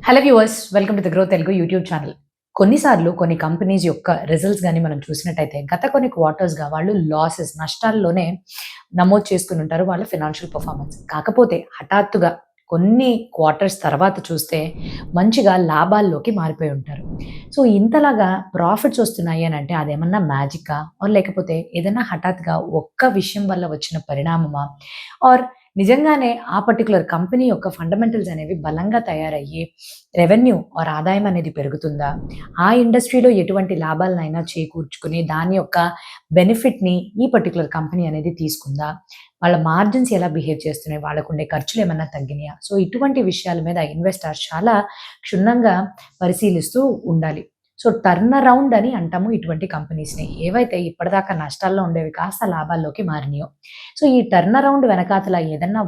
Hello viewers, welcome to the grow Telugu YouTube channel. కొన్నిసార్లు కొన్ని companies యొక్క రిజల్ట్స్ గాని మనం చూసినట్టయితే గత కొన్ని క్వార్టర్స్‌గా వాళ్ళు నష్టాల్లోనే నమోదు చేసుకొని ఉంటారు వాళ్ళ ఫైనాన్షియల్ పెర్ఫార్మన్స్. కాకపోతే హఠాత్తుగా కొన్ని క్వార్టర్స్ తర్వాత చూస్తే మంచిగా లాభాల్లోకి మారిపోయి ఉంటారు. సో, ఇంతలాగా ప్రాఫిట్స్ వస్తున్నాయి అనంటే అదేమన్నా మ్యాజికా? లేకపోతే ఏదైనా హఠాత్తుగా ఒక్క విషయం వల్ల వచ్చిన పరిణామమా? ఆర్ నిజంగానే ఆ పర్టిక్యులర్ కంపెనీ యొక్క ఫండమెంటల్స్ అనేవి బలంగా తయారయ్యి రెవెన్యూ ఆదాయం అనేది పెరుగుతుందా? ఆ ఇండస్ట్రీలో ఎటువంటి లాభాలనైనా చేకూర్చుకొని దాని యొక్క బెనిఫిట్‌ని ఈ పర్టిక్యులర్ కంపెనీ అనేది తీసుకుందా? వాళ్ళ మార్జిన్స్ ఎలా బిహేవ్ చేస్తున్నాయి? వాళ్ళకుండే ఖర్చులేమన్నా తగ్గినాయా? సో, ఇటువంటి విషయాల మీద ఇన్వెస్టర్స్ చాలా క్షుణ్ణంగా పరిశీలిస్తూ ఉండాలి. సో, టర్న్ అరౌండ్ అని అంటాము ఇటువంటి కంపెనీస్‌ని. ఏవైతే ఇప్పటిదాకా నష్టాల్లో ఉండేవి కాస్త లాభాల్లోకి మారినాయో. సో, ఈ టర్న్ అరౌండ్ వెనకాతల ఏదన్నా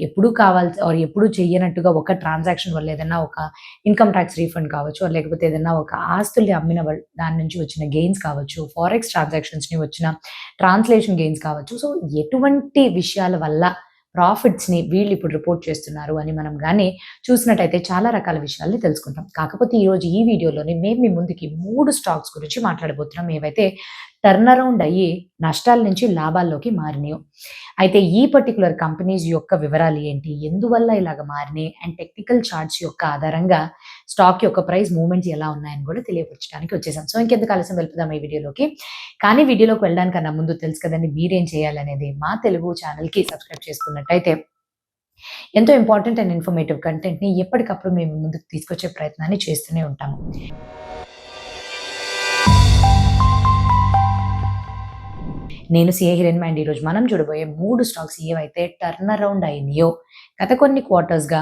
ఎప్పుడూ కావాల్సి ఎప్పుడూ చెయ్యనట్టుగా ఒక ట్రాన్సాక్షన్ వల్ల ఏదన్నా ఒక ఇన్‌కమ్ టాక్స్ రీఫండ్ కావచ్చు, లేకపోతే ఏదన్నా ఒక ఆస్తుల్ని దాని నుంచి వచ్చిన గెయిన్స్ కావచ్చు, ఫారెక్స్ ట్రాన్సాక్షన్స్‌ని వచ్చిన ట్రాన్స్‌లేషన్ గెయిన్స్ కావచ్చు. సో, ఎటువంటి విషయాల వల్ల ప్రాఫిట్స్‌ని వీళ్ళిప్పుడు రిపోర్ట్ చేస్తున్నారు అని మనం గాని చూసినట్టయితే చాలా రకాల విషయాల్ని తెలుసుకుంటాం. కాకపోతే ఈరోజు ఈ వీడియోలోని మేము మీ ముందుకి 3 స్టాక్స్ గురించి మాట్లాడబోతున్నాం. ఏవైతే టర్న్ అరౌండ్ అయ్యి నష్టాల నుంచి లాభాల్లోకి మారినాయో. అయితే ఈ పర్టిక్యులర్ కంపెనీస్ యొక్క వివరాలు ఏంటి? ఎందువల్ల ఇలాగ మారినాయి? అండ్ టెక్నికల్ చార్ట్స్ యొక్క ఆధారంగా స్టాక్ యొక్క ప్రైస్ మూవ్‌మెంట్స్ ఎలా ఉన్నాయని కూడా తెలియపరచడానికి వచ్చేసాం. సో, ఇంకెందుకు ఆలస్యం వెళ్ళిపోదాం ఈ వీడియోలోకి. కానీ వీడియోలోకి వెళ్ళడానికన్నా ముందు తెలుసు కదండీ మీరేం చేయాలనేది. మా తెలుగు ఛానెల్‌కి సబ్స్క్రైబ్ చేసుకున్నట్టయితే ఎంతో ఇంపార్టెంట్ అండ్ ఇన్ఫర్మేటివ్ కంటెంట్‌ని ఎప్పటికప్పుడు మేము ముందుకు తీసుకొచ్చే ప్రయత్నాన్ని చేస్తూనే ఉంటాము. నేను సీఏ హిరణ్య అండ్ ఈరోజు మనం చూడబోయే 3 స్టాక్స్ ఏవైతే టర్న్ అరౌండ్ అయినాయో, గత కొన్ని క్వార్టర్స్‌గా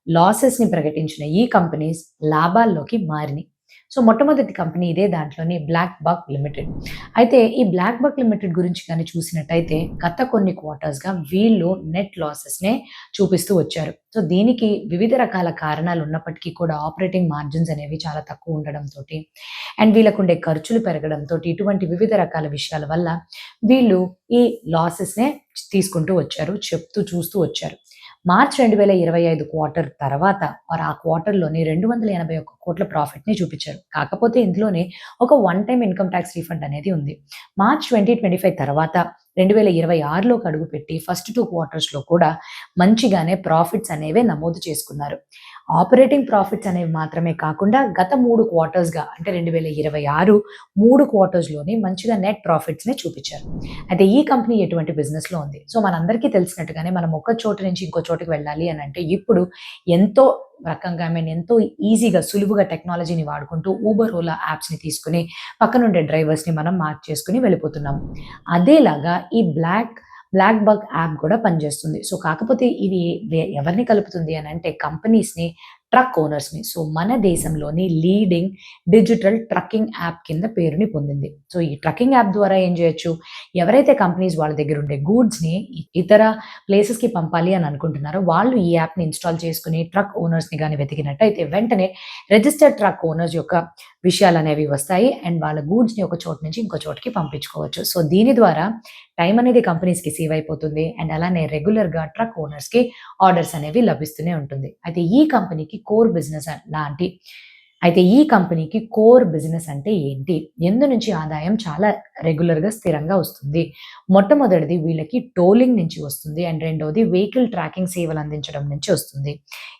లాసెస్‌ని ప్రకటించిన ఈ కంపెనీస్ లాభాల్లోకి మారినియి. సో, మొట్టమొదటి కంపెనీ ఇదే దాంట్లోని బ్లాక్ బక్ లిమిటెడ్. అయితే ఈ బ్లాక్ బక్ లిమిటెడ్ గురించి గాని చూసినట్టయితే గత కొన్ని క్వార్టర్స్‌గా వీళ్ళు నెట్ లాసెస్‌నే చూపిస్తూ వచ్చారు. సో, దీనికి వివిధ రకాల కారణాలు ఉన్నప్పటికీ కూడా ఆపరేటింగ్ మార్జిన్స్ అనేవి చాలా తక్కువ ఉండడంతోటి అండ్ వీళ్ళకుండే ఖర్చులు పెరగడంతోటి ఇటువంటి వివిధ రకాల విషయాల వల్ల వీళ్ళు ఈ లాసెస్‌నే తీసుకుంటూ వచ్చారు. చూస్తూ వచ్చారు. మార్చ్ 2025 క్వార్టర్ తర్వాత ఆ క్వార్టర్‌లోని 281,00,00,000 ప్రాఫిట్‌ని చూపించారు. కాకపోతే ఇందులోనే ఒక one time income tax refund అనేది ఉంది. మార్చ్ 2025 తర్వాత 2026లోకి అడుగుపెట్టి ఫస్ట్ 2 క్వార్టర్స్‌లో కూడా మంచిగానే ప్రాఫిట్స్ అనేవే నమోదు చేసుకున్నారు. ఆపరేటింగ్ ప్రాఫిట్స్ అనేవి మాత్రమే కాకుండా గత 3 క్వార్టర్స్‌గా అంటే 2026 3 క్వార్టర్స్‌లోని మంచిగా నెట్ ప్రాఫిట్స్‌నే చూపించారు. అయితే ఈ కంపెనీ ఎటువంటి బిజినెస్‌లో ఉంది. సో, మనందరికీ తెలిసినట్టుగానే మనం ఒక చోటు నుంచి ఇంకో చోటుకి వెళ్ళాలి అనంటే ఇప్పుడు ఎంతో ఎంతో ఈజీగా సులువుగా టెక్నాలజీని వాడుకుంటూ ఊబర్, ఓలా యాప్స్‌ని తీసుకొని పక్కనుండే డ్రైవర్స్‌ని మనం మార్చేసుకొని వెళ్ళిపోతున్నాము. అదేలాగా ఈ బ్లాక్ బగ్ యాప్ కూడా పనిచేస్తుంది. సో, కాకపోతే ఇది ఎవరిని కలుపుతుంది అనంటే కంపెనీస్‌ని, ట్రక్ ఓనర్స్‌ని. సో, మన దేశంలోని లీడింగ్ డిజిటల్ ట్రక్కింగ్ యాప్ కింద పేరుని పొందింది. సో, ఈ ట్రక్కింగ్ యాప్ ద్వారా ఏం చేయొచ్చు? ఎవరైతే కంపెనీస్ వాళ్ళ దగ్గర ఉండే గూడ్స్‌ని ఇతర ప్లేసెస్‌కి పంపాలి అని అనుకుంటున్నారో వాళ్ళు ఈ యాప్‌ని ఇన్‌స్టాల్ చేసుకొని ట్రక్ ఓనర్స్‌ని గాని వెతికినట్టయితే వెంటనే రిజిస్టర్డ్ ట్రక్ ఓనర్స్ యొక్క విషయాలనేవి వస్తాయి అండ్ వాళ్ళ గూడ్స్‌ని ఒక చోటు నుంచి ఇంకో చోటుకి పంపించుకోవచ్చు. సో, దీని ద్వారా టైం అనేది కంపెనీస్‌కి సేవ్ అయిపోతుంది అండ్ అలానే రెగ్యులర్‌గా ట్రక్ ఓనర్స్‌కి ఆర్డర్స్ అనేవి లభిస్తూనే ఉంటుంది. అయితే ఈ కంపెనీకి కోర్ బిజినెస్ అంటే ఏంటి? ఎందు నుంచి ఆదాయం చాలా రెగ్యులర్‌గా స్థిరంగా వస్తుంది. మొట్టమొదటిది వీళ్ళకి టోలింగ్ నుంచి వస్తుంది అండ్ రెండోది వెహికల్ ట్రాకింగ్ సేవలు అందించడం నుంచి వస్తుంది.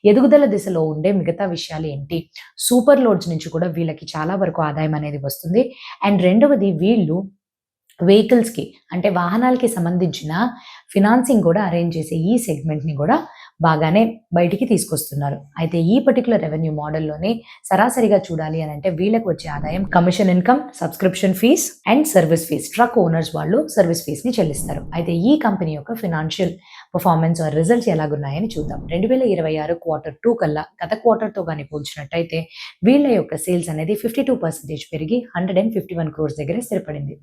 ఎదుగుదల దిశలో ఉండే మిగతా విషయాలు ఏంటి? సూపర్ లోడ్స్ నుంచి కూడా వీళ్ళకి చాలా వరకు ఆదాయం అనేది వస్తుంది. అండ్ రెండవది వీళ్ళు వెహికల్స్‌కి అంటే వాహనాలకి సంబంధించిన ఫినాన్సింగ్ కూడా అరేంజ్ చేసే ఈ సెగ్మెంట్‌ని కూడా బాగానే బయటికి తీసుకొస్తున్నారు. అయితే ఈ పర్టిక్యులర్ రెవెన్యూ మోడల్‌లోనే సరాసరిగా చూడాలి అనంటే వీళ్ళకి వచ్చే ఆదాయం commission income, subscription fees and service fees. Truck owners వాళ్ళు సర్విస్ ఫీస్‌ని చెల్లిస్తారు. అయితే ఈ కంపెనీ యొక్క ఫైనాన్షియల్ పెర్ఫార్మన్స్ రిజల్ట్స్ ఎలాగున్నాయని చూద్దాం. 2026 క్వార్టర్ 2 కల్లా గత క్వార్టర్‌తో గాని పోల్చినట్టయితే వీళ్ళ యొక్క సేల్స్ అనేది 52% పెరిగి 151 క్రోర్స్ దగ్గర స్థిరపడింది.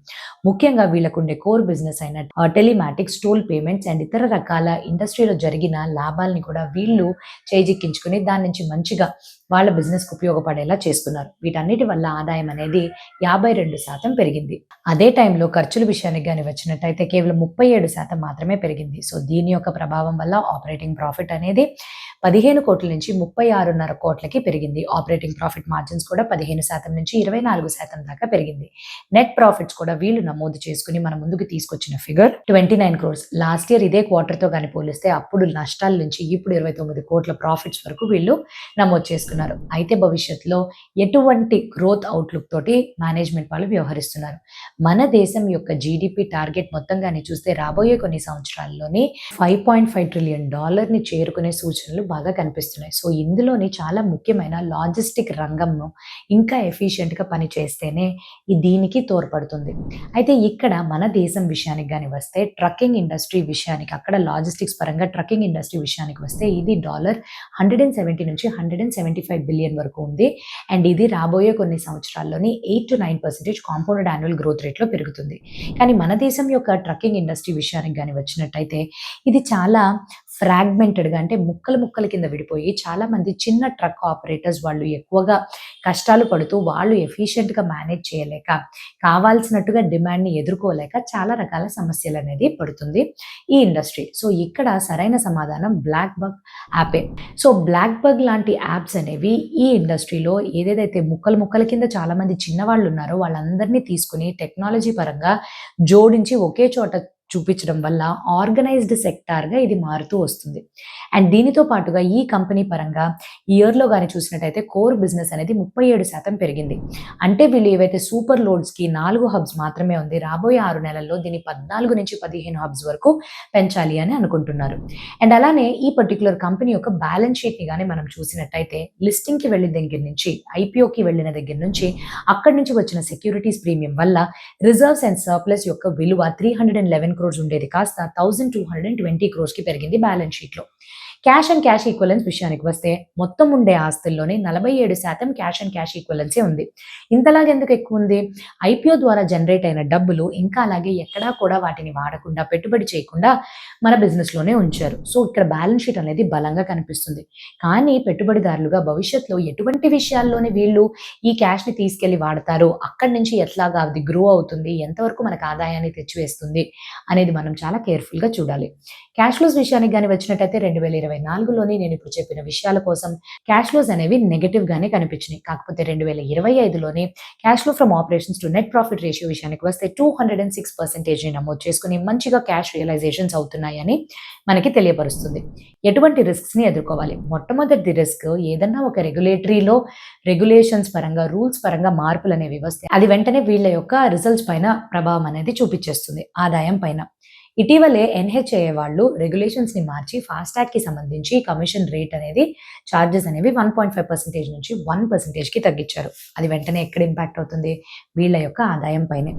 ముఖ్యంగా వీళ్ళకుండే కోర్ బిజినెస్ అయిన టెలిమాటిక్స్, టోల్ పేమెంట్స్ అండ్ ఇతర రకాల ఇండస్ట్రీలో జరిగిన లాభాల్ని కూడా వీళ్ళు చేజిక్కించుకొని దాని నుంచి మంచిగా వాళ్ళ బిజినెస్‌కి ఉపయోగపడేలా చేస్తున్నారు. వీటన్నిటి వల్ల ఆదాయం అనేది 52% పెరిగింది. అదే టైంలో ఖర్చుల విషయానికి గాని వచ్చినట్టయితే కేవలం 37% మాత్రమే పెరిగింది. సో, దీని యొక్క ప్రభావం వల్ల ఆపరేటింగ్ ప్రాఫిట్ అనేది 15 కోట్ల నుంచి 36.5 కోట్లకి పెరిగింది. ఆపరేటింగ్ ప్రాఫిట్ మార్జిన్స్ కూడా 15% నుంచి 24% దాకా పెరిగింది. నెట్ ప్రాఫిట్స్ కూడా వీళ్ళు నమోదు చేసుకుని మన ముందుకు తీసుకొచ్చిన ఫిగర్ 29 క్రోర్స్. లాస్ట్ ఇయర్ ఇదే క్వార్టర్‌తో గాని పోలిస్తే అప్పుడు నష్టాల నుంచి ఇప్పుడు 29 కోట్ల ప్రాఫిట్స్ వరకు వీళ్ళు నమోదు చేసుకున్నారు. అయితే భవిష్యత్తులో ఎటువంటి గ్రోత్ అవుట్‌లుక్ తోటి మేనేజ్‌మెంట్ వాళ్ళు వ్యవహరిస్తున్నారు. మన దేశం యొక్క జీడీపీ టార్గెట్ మొత్తంగాని చూస్తే రాబోయే కొన్ని సంవత్సరాల్లోని $5.5 ట్రిలియన్ చేరుకునే సూచనలు బాగా కనిపిస్తున్నాయి. సో, ఇందులోని చాలా ముఖ్యమైన లాజిస్టిక్ రంగంను ఇంకా ఎఫిషియెంట్‌గా పనిచేస్తేనే దీనికి తోడ్పడుతుంది. అయితే ఇక్కడ మన దేశం విషయానికి గాని వస్తే ట్రక్కింగ్ ఇండస్ట్రీ విషయానికి అక్కడ లాజిస్టిక్స్ పరంగా ట్రక్కింగ్ ఇండస్ట్రీ విషయానికి వస్తే ఇది $170 నుంచి $175 బిలియన్ వరకు ఉంది. అండ్ ఇది రాబోయే కొన్ని సంవత్సరాల్లోని 8-9% కాంపౌండెడ్ యాన్యువల్ గ్రోత్ రేట్‌లో పెరుగుతుంది. కానీ మన దేశం యొక్క ట్రక్కింగ్ ఇండస్ట్రీ విషయానికి గాని వచ్చినట్టయితే ఇది చాలా ఫ్రాగ్మెంటెడ్‌గా అంటే ముక్కలు ముక్కల కింద విడిపోయి చాలామంది చిన్న ట్రక్ ఆపరేటర్స్ వాళ్ళు ఎక్కువగా కష్టాలు పడుతూ వాళ్ళు ఎఫిషియెంట్‌గా మేనేజ్ చేయలేక కావాల్సినట్టుగా డిమాండ్‌ని ఎదుర్కోలేక చాలా రకాల సమస్యలనేది పడుతుంది ఈ ఇండస్ట్రీ. సో, ఇక్కడ సరైన సమాధానం బ్లాక్ బగ్ యాపే. సో, బ్లాక్ బగ్ లాంటి యాప్స్ అనేవి ఈ ఇండస్ట్రీలో ఏదేదైతే ముక్కలు ముక్కల కింద చాలామంది చిన్నవాళ్ళు ఉన్నారో వాళ్ళందరినీ తీసుకొని టెక్నాలజీ పరంగా జోడించి ఒకే చోట చూపించడం వల్ల ఆర్గనైజ్డ్ సెక్టార్‌గా ఇది మారుతూ వస్తుంది. అండ్ దీనితో పాటుగా ఈ కంపెనీ పరంగా ఇయర్‌లో గాని చూసినట్టయితే కోర్ బిజినెస్ అనేది 37% పెరిగింది. అంటే వీళ్ళు ఏవైతే సూపర్ లోడ్స్‌కి 4 హబ్స్ మాత్రమే ఉంది. రాబోయే 6 నెలల్లో దీన్ని 14-15 హబ్స్ వరకు పెంచాలి అని అనుకుంటున్నారు. అండ్ అలానే ఈ పర్టిక్యులర్ కంపెనీ యొక్క బ్యాలెన్స్ షీట్‌ని గాని మనం చూసినట్టయితే లిస్టింగ్‌కి వెళ్ళిన దగ్గర నుంచి, ఐపీఓకి వెళ్ళిన దగ్గర నుంచి అక్కడి నుంచి వచ్చిన సెక్యూరిటీస్ ప్రీమియం వల్ల రిజర్వ్స్ అండ్ సర్ప్లస్ యొక్క విలువ 311 క్రోర్స్ ఉండేది కాస్త 1220 క్రోర్స్‌కి పెరిగింది బ్యాలెన్స్ షీట్‌లో. క్యాష్ అండ్ క్యాష్ ఈక్వలెన్స్ విషయానికి వస్తే మొత్తం ఉండే ఆస్తుల్లోనే 47% క్యాష్ అండ్ క్యాష్ ఈక్వలెన్సే ఉంది. ఇంతలాగా ఎందుకు ఎక్కువ ఉంది? ఐపీఓ ద్వారా జనరేట్ అయిన డబ్బులు ఇంకా అలాగే ఎక్కడా కూడా వాటిని వాడకుండా పెట్టుబడి చేయకుండా మన బిజినెస్‌లోనే ఉంచారు. సో, ఇక్కడ బ్యాలెన్స్ షీట్ అనేది బలంగా కనిపిస్తుంది. కానీ పెట్టుబడిదారులుగా భవిష్యత్తులో ఎటువంటి విషయాల్లోని వీళ్ళు ఈ క్యాష్‌ని తీసుకెళ్ళి వాడతారు? అక్కడి నుంచి ఎట్లాగా అది గ్రో అవుతుంది? ఎంతవరకు మనకు ఆదాయాన్ని తెచ్చివేస్తుంది? అనేది మనం చాలా కేర్‌ఫుల్‌గా చూడాలి. క్యాష్ ఫ్లోస్ విషయానికి గాని వచ్చినట్టయితే 2024లోని నేను ఇప్పుడు చెప్పిన విషయాల కోసం క్యాష్ ఫ్లోస్ అనేవి నెగెటివ్‌గానే కనిపించినాయి. కాకపోతే 2025లోని cash flow from operations to net profit ratio విషయానికి వస్తే 206%ని నమోదు చేసుకొని మంచిగా క్యాష్ రియలైజేషన్స్ అవుతున్నాయని మనకి తెలియపరుస్తుంది. ఎటువంటి రిస్క్స్‌ని ఎదుర్కోవాలి? మొట్టమొదటి రిస్క్ ఏదన్నా ఒక రెగ్యులేషన్స్ పరంగా, రూల్స్ పరంగా మార్పులనేవి వస్తే అది వెంటనే వీళ్ళ యొక్క రిజల్ట్స్ పైన ప్రభావం అనేది చూపించేస్తుంది ఆదాయం పైన. ఇటీవలే ఎన్‌హెచ్ఏఐ వాళ్ళు రెగ్యులేషన్స్‌ని మార్చి ఫాస్టాగ్‌కి సంబంధించి కమిషన్ రేట్ అనేది చార్జెస్ అనేవి 1.5% నుంచి 1%కి తగ్గించారు. అది వెంటనే ఎక్కడ ఇంపాక్ట్ అవుతుంది? వీళ్ళ యొక్క ఆదాయం పైనే.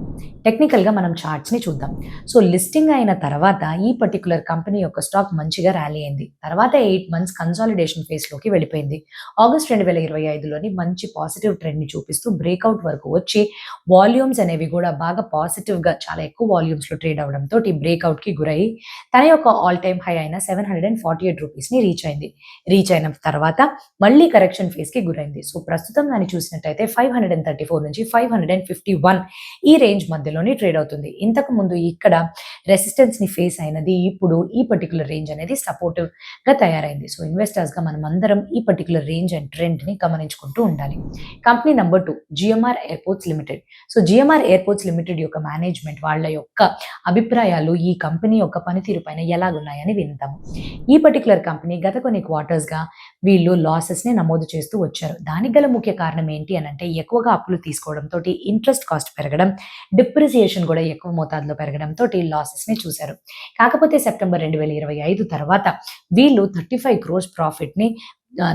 టెక్నికల్‌గా మనం చార్ట్స్‌ని చూద్దాం. సో, లిస్టింగ్ అయిన తర్వాత ఈ పర్టిక్యులర్ కంపెనీ యొక్క స్టాక్ మంచిగా ర్యాలీ అయింది. తర్వాత 8 మంత్స్ కన్సాలిడేషన్ ఫేజ్‌లోకి వెళ్ళిపోయింది. ఆగస్ట్ 2025లోని మంచి పాజిటివ్ ట్రెండ్‌ని చూపిస్తూ బ్రేక్‌ఔట్ వరకు వచ్చి వాల్యూమ్స్ అనేవి కూడా బాగా పాజిటివ్‌గా చాలా ఎక్కువ వాల్యూమ్స్‌లో ట్రేడ్ అవ్వడంతో బ్రేక్‌ఔట్‌కి గురై తన యొక్క ఆల్ టైమ్ హై అయిన ₹748ని రీచ్ అయిన తర్వాత మళ్ళీ కరెక్షన్ ఫేజ్‌కి గురైంది. సో, ప్రస్తుతం గాని చూసినట్టయితే 534 నుంచి 551 ఈ రేంజ్ మధ్యలోని ట్రేడ్ అవుతుంది. ఇంతకు ముందు ఇక్కడ రెసిస్టెన్స్‌ని ఫేస్ అయినది ఇప్పుడు ఈ పర్టిక్యులర్ రేంజ్ అనేది సపోర్టివ్‌గా తయారైంది. సో, ఇన్వెస్టర్స్‌గా మనం అందరం ఈ పర్టిక్యులర్ రేంజ్ అండ్ ట్రెండ్‌ని గమనించుకుంటూ ఉండాలి. Company number 2 GMR airports limited. So, GMR airports limited యొక్క మేనేజ్మెంట్ వాళ్ళ యొక్క అభిప్రాయాలు ఈ కంపెనీ యొక్క పనితీరు పైన ఎలాగున్నాయని విందాము. ఈ పర్టిక్యులర్ కంపెనీ గత కొన్ని క్వార్టర్స్‌గా వీళ్ళు లాసెస్‌ని నమోదు చేస్తూ వచ్చారు. దానికి గల ముఖ్య కారణం ఏంటి అనంటే ఎక్కువగా అప్పులు తీసుకోవడంతోటి ఇంట్రెస్ట్ కాస్ట్ పెరగడం, డిప్రిసియేషన్ కూడా ఎక్కువ మోతాదులో పెరగడంతోటి లాసెస్‌ని చూశారు. కాకపోతే సెప్టెంబర్ 2025 తర్వాత వీళ్ళు 35 క్రోర్స్ ప్రాఫిట్‌ని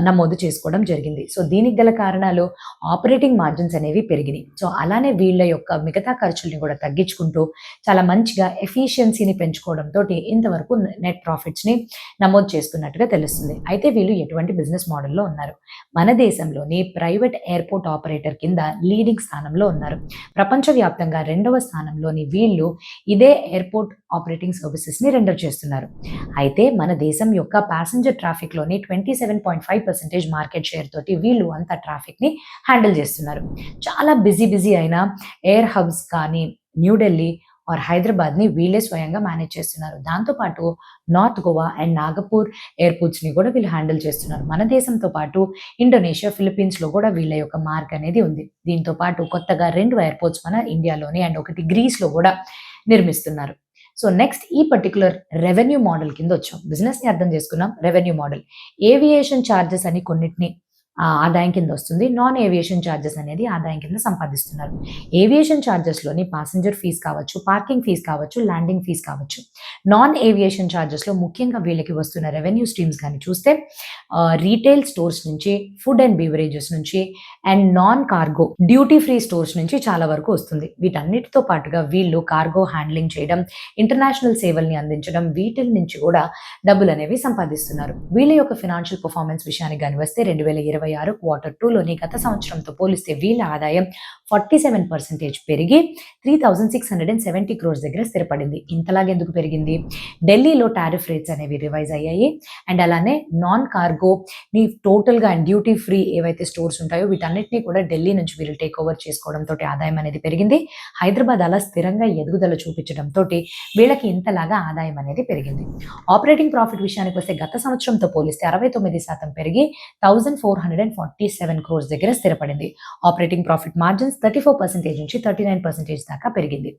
నమోదు చేసుకోవడం జరిగింది. సో, దీనికి గల కారణాలు ఆపరేటింగ్ మార్జిన్స్ అనేవి పెరిగినాయి. సో, అలానే వీళ్ళ యొక్క మిగతా ఖర్చుల్ని కూడా తగ్గించుకుంటూ చాలా మంచిగా ఎఫిషియన్సీని పెంచుకోవడంతోటి ఇంతవరకు నెట్ ప్రాఫిట్స్‌ని నమోదు చేస్తున్నట్టుగా తెలుస్తుంది. అయితే వీళ్ళు ఎటువంటి బిజినెస్ మోడల్‌లో ఉన్నారు? మన దేశంలోని ప్రైవేట్ ఎయిర్‌పోర్ట్ ఆపరేటర్ కింద లీడింగ్ స్థానంలో ఉన్నారు. ప్రపంచవ్యాప్తంగా 2వ స్థానంలోని వీళ్ళు ఇదే ఎయిర్‌పోర్ట్ ఆపరేటింగ్ సర్వీసెస్ని రెండర్ చేస్తున్నారు. అయితే మన దేశం యొక్క ప్యాసింజర్ ట్రాఫిక్లోని 27.5% మార్కెట్ షేర్ తోటి వీళ్ళు అంత ట్రాఫిక్ని హ్యాండిల్ చేస్తున్నారు. చాలా బిజీ అయిన ఎయిర్ హబ్స్ కానీ న్యూఢిల్లీ ఆర్ హైదరాబాద్ని వీళ్ళే స్వయంగా మేనేజ్ చేస్తున్నారు. దాంతోపాటు నార్త్ గోవా అండ్ నాగపూర్ ఎయిర్పోర్ట్స్ని కూడా వీళ్ళు హ్యాండిల్ చేస్తున్నారు. మన దేశంతో పాటు ఇండోనేషియా, ఫిలిప్పీన్స్లో కూడా వీళ్ళ యొక్క మార్క్ అనేది ఉంది. దీంతో పాటు కొత్తగా 2 ఎయిర్పోర్ట్స్ మన ఇండియాలోని అండ్ ఒకటి గ్రీస్లో కూడా నిర్మిస్తున్నారు. సో నెక్స్ట్ ఈ పర్టిక్యులర్ రెవెన్యూ మోడల్ కింద వచ్చాం. బిజినెస్ని అర్థం చేసుకున్నాం. రెవెన్యూ మోడల్ ఏవియేషన్ ఛార్జెస్ అని కొన్నిటిని ఆదాయం కింద వస్తుంది. నాన్ ఏవియేషన్ ఛార్జెస్ అనేది ఆదాయం కింద సంపాదిస్తున్నారు. ఏవియేషన్ ఛార్జెస్లోని పాసెంజర్ ఫీజ్ కావచ్చు, పార్కింగ్ ఫీజ్ కావచ్చు, ల్యాండింగ్ ఫీజ్ కావచ్చు. నాన్ ఏవియేషన్ ఛార్జెస్లో ముఖ్యంగా వీళ్ళకి వస్తున్న రెవెన్యూ స్ట్రీమ్స్ కానీ చూస్తే రీటైల్ స్టోర్స్ నుంచి, ఫుడ్ అండ్ బీవరేజెస్ నుంచి and non cargo duty free stores నుంచి చాలా వరకు వస్తుంది. వీటన్నిటితో పాటుగా వీళ్ళు కార్గో హ్యాండ్లింగ్ చేయడం, ఇంటర్నేషనల్ సేవల్ని అందించడం, వీటి నుంచి కూడా డబ్బులు అనేవి సంపాదిస్తున్నారు. వీళ్ళ యొక్క ఫినాన్షియల్ పర్ఫార్మెన్స్ విషయానికి కానీ వస్తే 2026 Q2లోని గత సంవత్సరంతో పోలిస్తే వీళ్ళ ఆదాయం 47% పెరిగి 3,670 crores దగ్గర స్థిరపడింది. ఇంతలాగా ఎందుకు పెరిగింది? ఢిల్లీలో టారిఫ్ రేట్స్ అనేవి రివైజ్ అయ్యాయి అండ్ అలానే నాన్ కార్గో ని టోటల్గా అండ్ డ్యూటీ ఫ్రీ ఏవైతే స్టోర్స్ ఉంటాయో వీటన్నిటిని కూడా ఢిల్లీ నుంచి వీళ్ళు టేక్ ఓవర్ చేసుకోవడంతో ఆదాయం అనేది పెరిగింది. హైదరాబాద్ అలా స్థిరంగా ఎదుగుదల చూపించడంతో వీళ్ళకి ఇంతలాగా ఆదాయం అనేది పెరిగింది. ఆపరేటింగ్ ప్రాఫిట్ విషయానికి వస్తే గత సంవత్సరంతో పోలిస్తే 69% పెరిగి 1,447 crores దగ్గర స్థిరపడింది. ఆపరేటింగ్ ప్రాఫిట్ మార్జిన్స్ 34% నుంచి 39% దాకా పెరిగింది.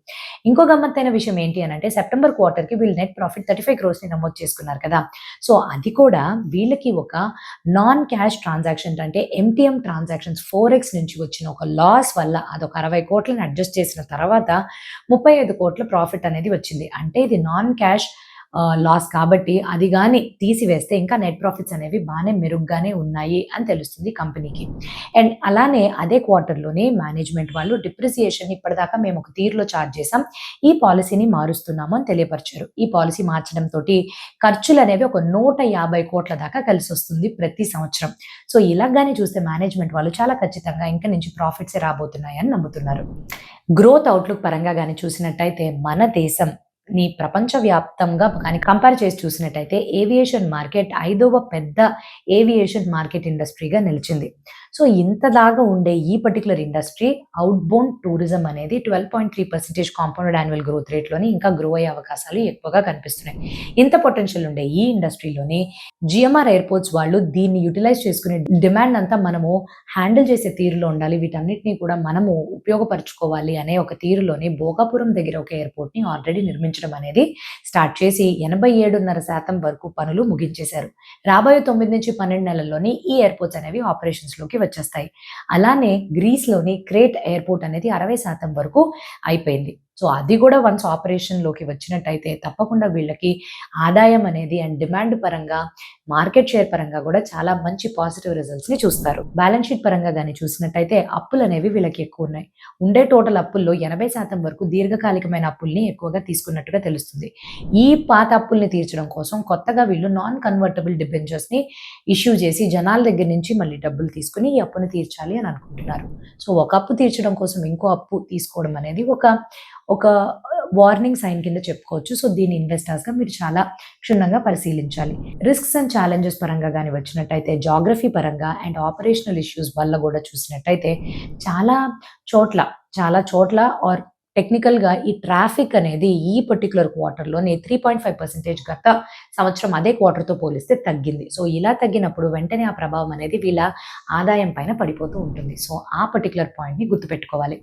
ఇంకో గమ్మత్తైన విషయం ఏంటి అని అంటే సెప్టెంబర్ క్వార్టర్కి వీళ్ళు నెట్ ప్రాఫిట్ 35 crores నమోదు చేసుకున్నారు కదా. సో అది కూడా వీళ్ళకి ఒక నాన్ క్యాష్ ట్రాన్సాక్షన్ అంటే MTM ట్రాన్సాక్షన్స్ 4x నుంచి వచ్చిన ఒక లాస్ వల్ల అదొక 60 కోట్లను అడ్జస్ట్ చేసిన తర్వాత 35 కోట్ల ప్రాఫిట్ అనేది వచ్చింది. అంటే ఇది నాన్ క్యాష్ లాస్ కాబట్టి అది కానీ తీసివేస్తే ఇంకా నెట్ ప్రాఫిట్స్ అనేవి బాగానే మెరుగ్గానే ఉన్నాయి అని తెలుస్తుంది కంపెనీకి. అండ్ అలానే అదే క్వార్టర్లోనే మేనేజ్మెంట్ వాళ్ళు డిప్రిసియేషన్ ఇప్పటిదాకా మేము ఒక తీరులో ఛార్జ్ చేసాం, ఈ పాలసీని మారుస్తున్నాము అని తెలియపరిచారు. ఈ పాలసీ మార్చడంతో ఖర్చులు అనేవి ఒక 150 కోట్ల దాకా కలిసి వస్తుంది ప్రతి సంవత్సరం. సో ఇలాగానే చూస్తే మేనేజ్మెంట్ వాళ్ళు చాలా ఖచ్చితంగా ఇంకా నుంచి ప్రాఫిట్సే రాబోతున్నాయని నమ్ముతున్నారు. గ్రోత్ అవుట్లుక్ పరంగా కానీ చూసినట్టయితే మన దేశం ప్రపంచవ్యాప్తంగా కానీ కంపేర్ చేసి చూసినట్టయితే ఏవియేషన్ మార్కెట్ 5వ పెద్ద ఏవియేషన్ మార్కెట్ ఇండస్ట్రీగా నిలిచింది. సో ఇంతలాగా ఉండే ఈ పర్టికులర్ ఇండస్ట్రీ అవుట్బౌండ్ టూరిజం అనేది 12.3% కాంపౌండెడ్ యాన్యువల్ గ్రోత్ రేట్లోని ఇంకా గ్రో అయ్యే అవకాశాలు ఎక్కువగా కనిపిస్తున్నాయి. ఇంత పొటెన్షియల్ ఉండే ఈ ఇండస్ట్రీలోని GMR ఎయిర్పోర్ట్స్ వాళ్ళు దీన్ని యూటిలైజ్ చేసుకునే డిమాండ్ అంతా మనము హ్యాండిల్ చేసే తీరులో ఉండాలి, వీటన్నిటిని కూడా మనము ఉపయోగపరచుకోవాలి అనే ఒక తీరులోని భోగాపురం దగ్గర ఒక ఎయిర్పోర్ట్ని ఆల్రెడీ నిర్మించడం అనేది స్టార్ట్ చేసి 87.5% వరకు పనులు ముగించేశారు. రాబోయే 9 నుంచి 12 నెలల్లోని ఈ ఎయిర్పోర్ట్స్ అనేవి ఆపరేషన్స్లోకి వచ్చేస్తాయి. అలానే గ్రీస్లోని క్రేట్ ఎయిర్పోర్ట్ అనేది 60% వరకు అయిపోయింది. సో అది కూడా వన్స్ ఆపరేషన్లోకి వచ్చినట్టయితే తప్పకుండా వీళ్ళకి ఆదాయం అనేది అండ్ డిమాండ్ పరంగా మార్కెట్ షేర్ పరంగా కూడా చాలా మంచి పాజిటివ్ రిజల్ట్స్ని చూస్తారు. బ్యాలెన్స్ షీట్ పరంగా కానీ చూసినట్టయితే అప్పులు అనేవి వీళ్ళకి ఎక్కువ ఉన్నాయి. ఉండే టోటల్ అప్పుల్లో 80% వరకు దీర్ఘకాలికమైన అప్పుల్ని ఎక్కువగా తీసుకున్నట్టుగా తెలుస్తుంది. ఈ పాత అప్పుల్ని తీర్చడం కోసం కొత్తగా వీళ్ళు నాన్ కన్వర్టబుల్ డిబెంచర్స్ని ఇష్యూ చేసి జనాల దగ్గర నుంచి మళ్ళీ డబ్బులు తీసుకుని ఈ అప్పుని తీర్చాలి అని అనుకుంటున్నారు. సో ఒక అప్పు తీర్చడం కోసం ఇంకో అప్పు తీసుకోవడం అనేది ఒక వార్నింగ్ సైన్ కింద చెప్పుకోవచ్చు. సో దీని ఇన్వెస్టర్స్గా మీరు చాలా క్షుణ్ణంగా పరిశీలించాలి. రిస్క్స్ అండ్ ఛాలెంజెస్ పరంగా కానీ వచ్చినట్టయితే జాగ్రఫీ పరంగా అండ్ ఆపరేషనల్ ఇష్యూస్ వల్ల కూడా చూసినట్టయితే చాలా చోట్ల ఆర్ టెక్నికల్గా ఈ ట్రాఫిక్ అనేది ఈ పర్టికులర్ క్వార్టర్లోనే 3.5% గత సంవత్సరం అదే క్వార్టర్తో పోలిస్తే తగ్గింది. సో ఇలా తగ్గినప్పుడు వెంటనే ఆ ప్రభావం అనేది వీళ్ళ ఆదాయం పైన పడిపోతూ ఉంటుంది. సో ఆ పర్టికులర్ పాయింట్ని గుర్తుపెట్టుకోవాలి.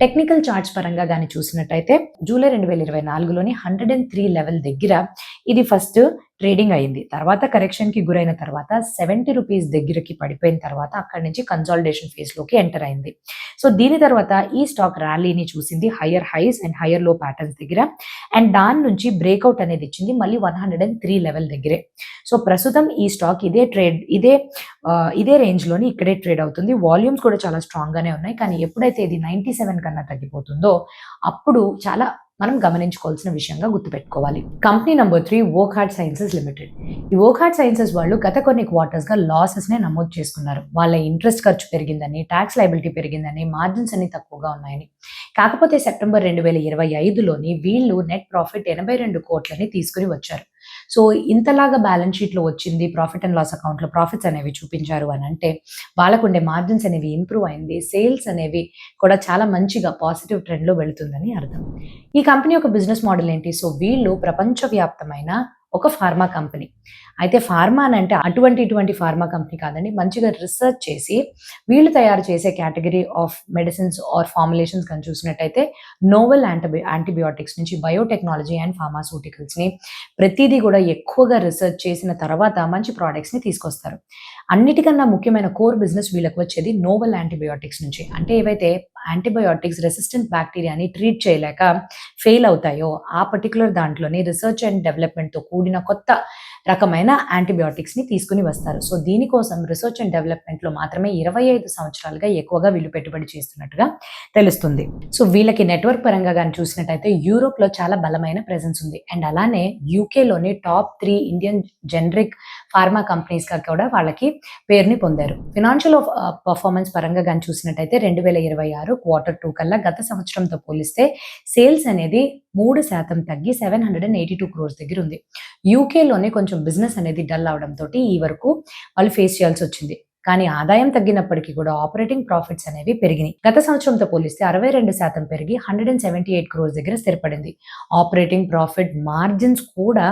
టెక్నికల్ చార్ట్స్ పరంగా కానీ చూసినట్టయితే జూలై 2024లోని 103 లెవెల్ దగ్గర ఇది ఫస్ట్ ట్రేడింగ్ అయింది. తర్వాత కరెక్షన్కి గురైన తర్వాత 70 రూపీస్ దగ్గరకి పడిపోయిన తర్వాత అక్కడి నుంచి కన్సాలిడేషన్ ఫేజ్లోకి ఎంటర్ అయింది. సో దీని తర్వాత ఈ స్టాక్ ర్యాలీని చూసింది higher highs and higher low patterns దగ్గర అండ్ దాని నుంచి బ్రేక్అవుట్ అనేది ఇచ్చింది మళ్ళీ 103 లెవెల్ దగ్గరే. సో ప్రస్తుతం ఈ స్టాక్ ఇదే రేంజ్లోని ఇక్కడే ట్రేడ్ అవుతుంది. వాల్యూమ్స్ కూడా చాలా స్ట్రాంగ్గానే ఉన్నాయి. కానీ ఎప్పుడైతే ఇది 97 కన్నా తగ్గిపోతుందో అప్పుడు చాలా మనం గమనించుకోవాల్సిన విషయంగా గుర్తుపెట్టుకోవాలి. Company number 3 Wockhardt Sciences Limited. ఈ వోక్హార్డ్ట్ సైన్సెస్ వాళ్ళు గత కొన్ని క్వార్టర్స్‌గా లాసెస్‌నే నమోదు చేసుకున్నారు. వాళ్ళ ఇంట్రెస్ట్ ఖర్చు పెరిగిందని, టాక్స్ లయబిలిటీ పెరిగిందని, మార్జిన్స్ అన్ని తక్కువగా ఉన్నాయని. కాకపోతే సెప్టెంబర్ 2025లోని వీళ్ళు నెట్ ప్రాఫిట్ 82 కోట్లని తీసుకొని వచ్చారు. సో ఇంతలాగా బ్యాలెన్స్ షీట్‌లో వచ్చింది, ప్రాఫిట్ అండ్ లాస్ అకౌంట్‌లో ప్రాఫిట్స్ అనేవి చూపించారు అనంటే, వాళ్ళకుండే మార్జిన్స్ అనేవి ఇంప్రూవ్ అయింది. సేల్స్ అనేవి కూడా చాలా మంచిగా పాజిటివ్ ట్రెండ్‌లో వెళుతుందని అర్థం. ఈ కంపెనీ యొక్క బిజినెస్ మోడల్ ఏంటి? సో వీళ్ళు ప్రపంచవ్యాప్తమైన ఒక ఫార్మా కంపెనీ. అయితే ఫార్మా అనంటే ఇటువంటి ఫార్మా కంపెనీ కాదండి. మంచిగా రిసర్చ్ చేసి వీళ్ళు తయారు చేసే category of medicines or formulations గాని చూసినట్టయితే నోవెల్ యాంటీబయోటిక్స్ నుంచి బయోటెక్నాలజీ అండ్ ఫార్మాస్యూటికల్స్‌ని ప్రతీదీ కూడా ఎక్కువగా రిసర్చ్ చేసిన తర్వాత మంచి ప్రొడక్ట్స్‌ని తీసుకొస్తారు. అన్నిటికన్నా ముఖ్యమైన కోర్ బిజినెస్ వీళ్ళకి వచ్చేది నోవెల్ యాంటీబయోటిక్స్ నుంచి. అంటే ఏవైతే యాంటీబయోటిక్స్ రెసిస్టెంట్ బ్యాక్టీరియాని ట్రీట్ చేయలేక ఫెయిల్ అవుతాయో ఆ పర్టిక్యులర్ దాంట్లోని రిసర్చ్ అండ్ డెవలప్‌మెంట్‌తో కూడిన కొత్త రకమైన యాంటీబయోటిక్స్‌ని తీసుకొని వస్తారు. సో దీనికోసం రిసర్చ్ అండ్ డెవలప్‌మెంట్‌లో మాత్రమే 25 సంవత్సరాలుగా ఎక్కువగా వీళ్ళు పెట్టుబడి చేస్తున్నట్టుగా తెలుస్తుంది. సో వీళ్ళకి నెట్‌వర్క్ పరంగా గాని చూసినట్టయితే యూరోప్‌లో చాలా బలమైన ప్రెజెన్స్ ఉంది. అండ్ అలానే యూకేలోని టాప్ 3 ఇండియన్ జనరిక్ ఫార్మా కంపెనీస్‌గా కూడా వాళ్ళకి పేరుని పొందారు. ఫైనాన్షియల్ పర్ఫార్మెన్స్ పరంగా గాని చూసినట్టయితే 2026 క్వార్టర్ 2 కల్లా గత సంవత్సరంతో పోలిస్తే సేల్స్ అనేది 3% తగ్గి 782 క్రోర్స్ దగ్గర ఉంది. యూకేలోనే కొంచెం బిజినెస్ అనేది డల్ అవడంతోటి ఈ వరకు వాళ్ళు ఫేస్ చేయాల్సొచ్చింది. కానీ ఆదాయం తగ్గినప్పటికీ కూడా ఆపరేటింగ్ ప్రాఫిట్స్ అనేవి పెరిగినాయి. గత సంవత్సరంతో పోలిస్తే 62% పెరిగి 178 క్రోర్స్ దగ్గర స్థిరపడింది. ఆపరేటింగ్ ప్రాఫిట్ మార్జిన్స్ కూడా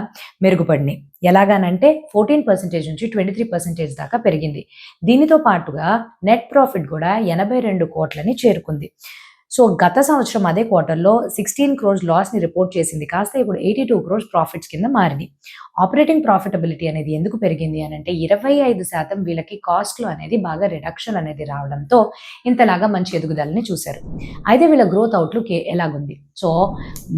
మెరుగుపడినాయి. ఎలాగానంటే 14% నుంచి 23% దాకా పెరిగింది. దీనితో పాటుగా నెట్ ప్రాఫిట్ కూడా 82 కోట్లని చేరుకుంది. సో గత సంవత్సరం అదే క్వార్టర్‌లో 16 క్రోర్స్ లాస్‌ని రిపోర్ట్ చేసింది. కాస్త ఇప్పుడు 82 క్రోర్స్ ప్రాఫిట్స్ కింద మారింది. ఆపరేటింగ్ ప్రాఫిటబిలిటీ అనేది ఎందుకు పెరిగింది అనంటే 25% వీళ్ళకి కాస్ట్‌లో అనేది బాగా రిడక్షన్ అనేది రావడంతో ఇంతలాగా మంచి ఎదుగుదలని చూశారు. అయితే వీళ్ళ గ్రోత్ అవుట్‌లుక్ ఎలాగుంది? సో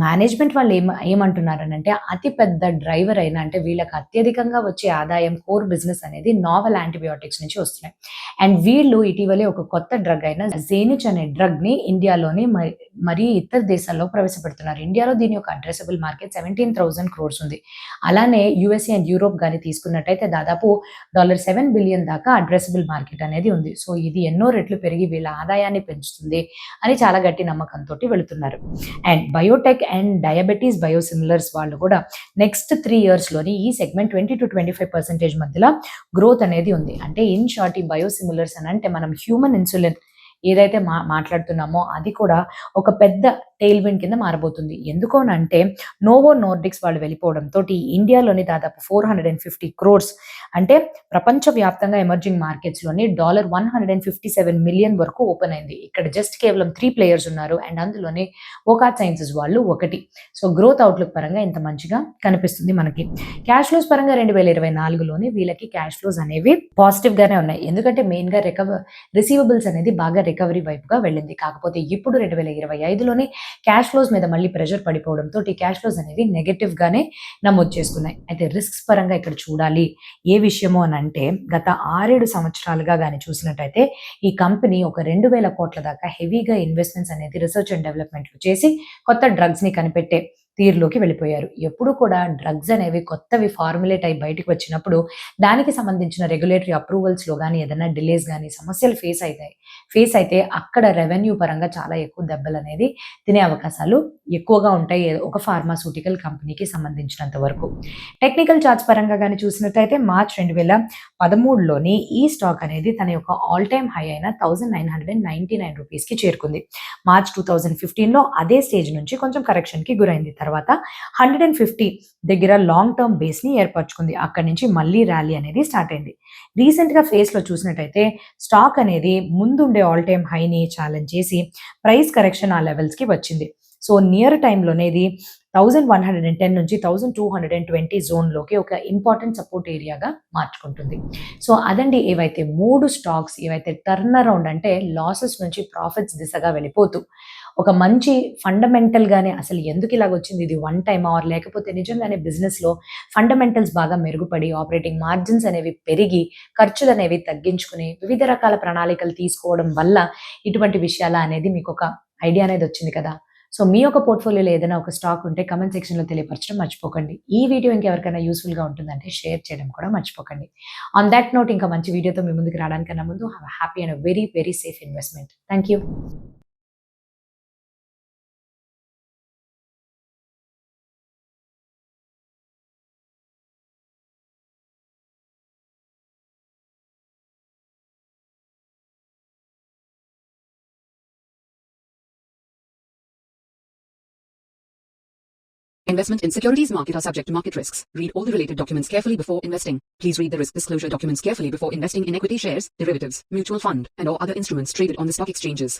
మేనేజ్‌మెంట్ వాళ్ళు ఏమంటున్నారనంటే అతి పెద్ద డ్రైవర్ అయిన అంటే వీళ్ళకి అత్యధికంగా వచ్చే ఆదాయం కోర్ బిజినెస్ అనేది నావెల్ యాంటీబయోటిక్స్ నుంచి వస్తున్నాయి. అండ్ వీళ్ళు ఇటీవలే ఒక కొత్త డ్రగ్ అయిన జెనిచ్ అనే డ్రగ్‌ని ఇండియాలోని మరి ఇతర దేశాల్లో ప్రవేశపెడుతున్నారు. ఇండియాలో దీని యొక్క అడ్రెసబుల్ మార్కెట్ 17,000 క్రోర్స్ ఉంది. అలానే యూఎస్ఏ అండ్ యూరోప్ గాని తీసుకున్నట్టయితే దాదాపు $7 బిలియన్ దాకా అడ్రెసబుల్ మార్కెట్ అనేది ఉంది. సో ఇది ఎన్నో రెట్లు పెరిగి వీళ్ళ ఆదాయాన్ని పెంచుతుంది అని చాలా గట్టి నమ్మకంతోటి వెళుతున్నారు. And Biotech and diabetes biosimilars వాళ్ళు కూడా నెక్స్ట్ 3 ఇయర్స్‌లోని ఈ సెగ్మెంట్ 20-25% మధ్యలో గ్రోత్ అనేది ఉంది. అంటే ఇన్ షార్ట్ ఈ బయోసిమిలర్స్ అనంటే మనం హ్యూమన్ ఇన్సులిన్ ఏదైతే మాట్లాడుతున్నామో అది కూడా ఒక పెద్ద టెయిల్ విండ్ కింద మారబోతుంది. ఎందుకు అనంటే నోవో నార్డిక్స్ వాళ్ళు వెళ్ళిపోవడంతోటి ఇండియాలోని దాదాపు 450 క్రోర్స్ అంటే ప్రపంచవ్యాప్తంగా ఎమర్జింగ్ మార్కెట్స్‌లోని $157 మిలియన్ వరకు ఓపెన్ అయింది. ఇక్కడ జస్ట్ కేవలం 3 ప్లేయర్స్ ఉన్నారు. అండ్ అందులోని వోకార్డ్ట్ సైన్సెస్ వాళ్ళు ఒకటి. సో గ్రోత్ అవుట్‌లుక్ పరంగా ఇంత మంచిగా కనిపిస్తుంది మనకి. క్యాష్ ఫ్లోస్ పరంగా 2024లోని వీళ్ళకి క్యాష్ ఫ్లోస్ అనేవి పాజిటివ్ గానే ఉన్నాయి. ఎందుకంటే మెయిన్‌గా రిసీవబుల్స్ అనేది బాగా రికవరీ వైపుగా వెళ్ళింది. కాకపోతే ఇప్పుడు 2025లోని క్యాష్ ఫ్లోస్ మీద మళ్ళీ ప్రెషర్ పడిపోవడంతో క్యాష్ ఫ్లోస్ అనేవి నెగెటివ్ గానే నమోదు చేసుకున్నాయి. అయితే రిస్క్స్ పరంగా ఇక్కడ చూడాలి ఏ విషయము అనంటే గత 6-7 సంవత్సరాలుగా గాని చూసినట్టయితే ఈ కంపెనీ ఒక 2,000 కోట్ల దాకా హెవీగా ఇన్వెస్ట్మెంట్స్ అనేది రిసర్చ్ అండ్ డెవలప్‌మెంట్‌లో చేసి కొత్త డ్రగ్స్‌ని కనిపెట్టే తీరులోకి వెళ్ళిపోయారు. ఎప్పుడు కూడా డ్రగ్స్ అనేవి కొత్తవి ఫార్ములేట్ అయ్యి బయటకు వచ్చినప్పుడు దానికి సంబంధించిన రెగ్యులేటరీ అప్రూవల్స్‌లో గాని ఏదైనా డిలేస్ గాని సమస్యలు ఫేస్ అయితే అక్కడ రెవెన్యూ పరంగా చాలా ఎక్కువ దెబ్బలనేది తినే అవకాశాలు ఎక్కువగా ఉంటాయి ఒక ఫార్మాస్యూటికల్ కంపెనీకి సంబంధించినంత వరకు. టెక్నికల్ చార్ట్స్ పరంగా గాని చూసినట్టయితే మార్చ్ 2013లోని ఈ స్టాక్ అనేది తన యొక్క ఆల్ టైమ్ హై అయిన ₹1,999కి చేరుకుంది. మార్చ్ 2015లో అదే స్టేజ్ నుంచి కొంచెం కరెక్షన్‌కి గురైంది. తర్వాత 150 దగ్గర లాంగ్ టర్మ్ బేస్‌ని ఏర్పరచుకుంది. అక్కడి నుంచి మళ్ళీ ర్యాలీ అనేది స్టార్ట్ అయింది. రీసెంట్‌గా ఫేస్‌లో చూసినట్టయితే స్టాక్ అనేది ముందుండే ఆల్ టైమ్ హైని ఛాలెంజ్ చేసి ప్రైస్ కరెక్షన్ ఆ లెవెల్స్‌కి వచ్చింది. సో నియర్ టైమ్‌లోనే ఇది 1110 నుంచి 1220 జోన్‌లోకి ఒక ఇంపార్టెంట్ సపోర్ట్ ఏరియాగా మార్చుకుంటుంది. సో అదండి ఏవైతే 3 స్టాక్స్ ఏవైతే టర్న్ అరౌండ్ అంటే లాసెస్ నుంచి ప్రాఫిట్స్ దిశగా వెళ్ళిపోతూ ఒక మంచి ఫండమెంటల్‌గానే అసలు ఎందుకు ఇలాగొచ్చింది ఇది వన్ టైమా ఆర్ లేకపోతే నిజంగానే బిజినెస్‌లో ఫండమెంటల్స్ బాగా మెరుగుపడి ఆపరేటింగ్ మార్జిన్స్ అనేవి పెరిగి ఖర్చులనేవి తగ్గించుకుని వివిధ రకాల ప్రణాళికలు తీసుకోవడం వల్ల ఇటువంటి విషయాల అనేది మీకొక ఐడియా అనేది వచ్చింది కదా! సో మీ యొక్క పోర్ట్‌ఫోలియోలో ఏదైనా ఒక స్టాక్ ఉంటే కామెంట్ సెక్షన్‌లో తెలియపరచడం మర్చిపోకండి. ఈ వీడియో ఇంకెవరికైనా యూజ్‌ఫుల్‌గా ఉంటుందంటే షేర్ చేయడం కూడా మర్చిపోకండి. ఆన్ థాట్ నోట్ ఇంకా మంచి వీడియోతో మీ ముందుకు రావడానికన్నా ముందు have a happy and very, very safe investment. Thank you. Investment in securities market are subject to market risks. Read all the related documents carefully before investing. Please read the risk disclosure documents carefully before investing in equity shares, derivatives, mutual fund, and or other instruments traded on the stock exchanges.